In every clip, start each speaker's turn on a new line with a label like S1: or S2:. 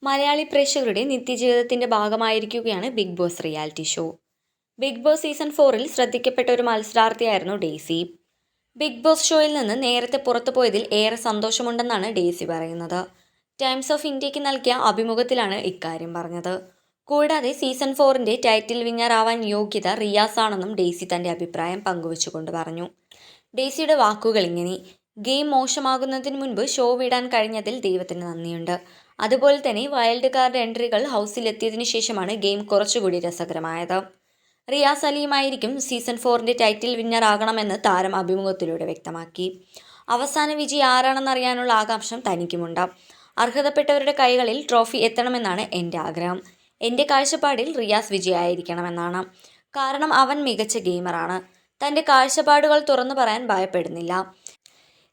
S1: മലയാളി പ്രേക്ഷകരുടെ നിത്യജീവിതത്തിന്റെ ഭാഗമായിരിക്കുകയാണ് Bigg Boss reality show. Bigg Boss season 4-ൽ ശ്രദ്ധിക്കപ്പെട്ട ഒരു മത്സരാർത്ഥിയായിരുന്നു ഡെയ്സി. ബിഗ് ബോസ് ഷോയിൽ നിന്ന് നേരത്തെ പുറത്തുപോയതിൽ ഏറെ സന്തോഷമുണ്ടെന്നാണ് ഡെയ്സി പറയുന്നത്. ടൈംസ് ഓഫ് ഇന്ത്യക്ക് നൽകിയ അഭിമുഖത്തിലാണ് ഇക്കാര്യം പറഞ്ഞത്. കൂടാതെ സീസൺ 4-ന്റെ ടൈറ്റിൽ വിന്നർ ആവാൻ യോഗ്യത റിയാസ് ആണെന്നും ഡെയ്സി തന്റെ അഭിപ്രായം പങ്കുവച്ചുകൊണ്ട് പറഞ്ഞു. ഡെയ്സിയുടെ വാക്കുകൾ ഇങ്ങനെ: ഗെയിം മോശമാകുന്നതിന് മുൻപ് ഷോ വിടാൻ കഴിഞ്ഞതിൽ ദൈവത്തിന് നന്ദിയുണ്ട്. അതുപോലെ തന്നെ വൈൽഡ് കാർഡ് എൻട്രികൾ ഹൗസിലെത്തിയതിനു ശേഷമാണ് ഗെയിം കുറച്ചുകൂടി രസകരമായത്. റിയാസ് അലിയുമായിരിക്കും സീസൺ 4-ന്റെ ടൈറ്റിൽ വിന്നർ ആകണമെന്ന് താരം അഭിമുഖത്തിലൂടെ വ്യക്തമാക്കി. അവസാന വിജയി ആരാണെന്നറിയാനുള്ള ആകാംക്ഷ തനിക്കുമുണ്ട്. അർഹതപ്പെട്ടവരുടെ കൈകളിൽ ട്രോഫി എത്തണമെന്നാണ് എൻ്റെ ആഗ്രഹം. എൻ്റെ കാഴ്ചപ്പാടിൽ റിയാസ് വിജയായിരിക്കണമെന്നാണ്. കാരണം അവൻ മികച്ച ഗെയിമറാണ്. തൻ്റെ കാഴ്ചപ്പാടുകൾ തുറന്നു പറയാൻ ഭയപ്പെടുന്നില്ല.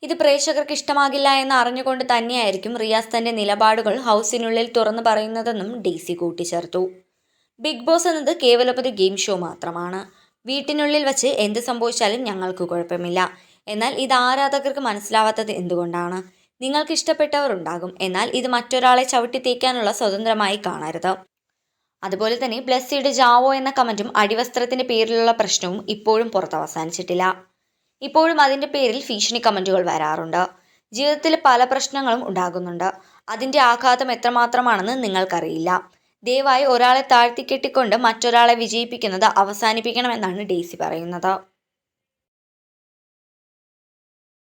S1: ഇത് പ്രേക്ഷകർക്ക് ഇഷ്ടമാകില്ല എന്ന് അറിഞ്ഞുകൊണ്ട് തന്നെയായിരിക്കും റിയാസ് തന്റെ നിലപാടുകൾ ഹൗസിനുള്ളിൽ തുറന്നു പറയുന്നതെന്നും ഡെയ്സി കൂട്ടിച്ചേർത്തു. ബിഗ് ബോസ് എന്നത് കേവലം ഒരു ഗെയിം ഷോ മാത്രമാണ്. വീട്ടിനുള്ളിൽ വച്ച് എന്ത് സംഭവിച്ചാലും ഞങ്ങൾക്ക് കുഴപ്പമില്ല. എന്നാൽ ഇത് ആരാധകർക്ക് മനസ്സിലാവാത്തത് എന്തുകൊണ്ടാണ്? നിങ്ങൾക്ക് ഇഷ്ടപ്പെട്ടവർ ഉണ്ടാകും, എന്നാൽ ഇത് മറ്റൊരാളെ ചവിട്ടി തേക്കാനുള്ള സ്വതന്ത്രമായി കാണരുത്. അതുപോലെ തന്നെ ബ്ലെസ്സിയുടെ ജാവോ എന്ന കമന്റും അടിവസ്ത്രത്തിന്റെ പേരിലുള്ള പ്രശ്നവും ഇപ്പോഴും പുറത്ത് അവസാനിച്ചിട്ടില്ല. ഇപ്പോഴും അതിൻ്റെ പേരിൽ ഭീഷണി കമന്റുകൾ വരാറുണ്ട്. ജീവിതത്തിൽ പല പ്രശ്നങ്ങളും ഉണ്ടാകുന്നുണ്ട്. അതിൻ്റെ ആഘാതം എത്രമാത്രമാണെന്ന് നിങ്ങൾക്കറിയില്ല. ദയവായി ഒരാളെ താഴ്ത്തിക്കെട്ടിക്കൊണ്ട് മറ്റൊരാളെ വിജയിപ്പിക്കുന്നത് അവസാനിപ്പിക്കണമെന്നാണ് ഡെയ്സി പറയുന്നത്.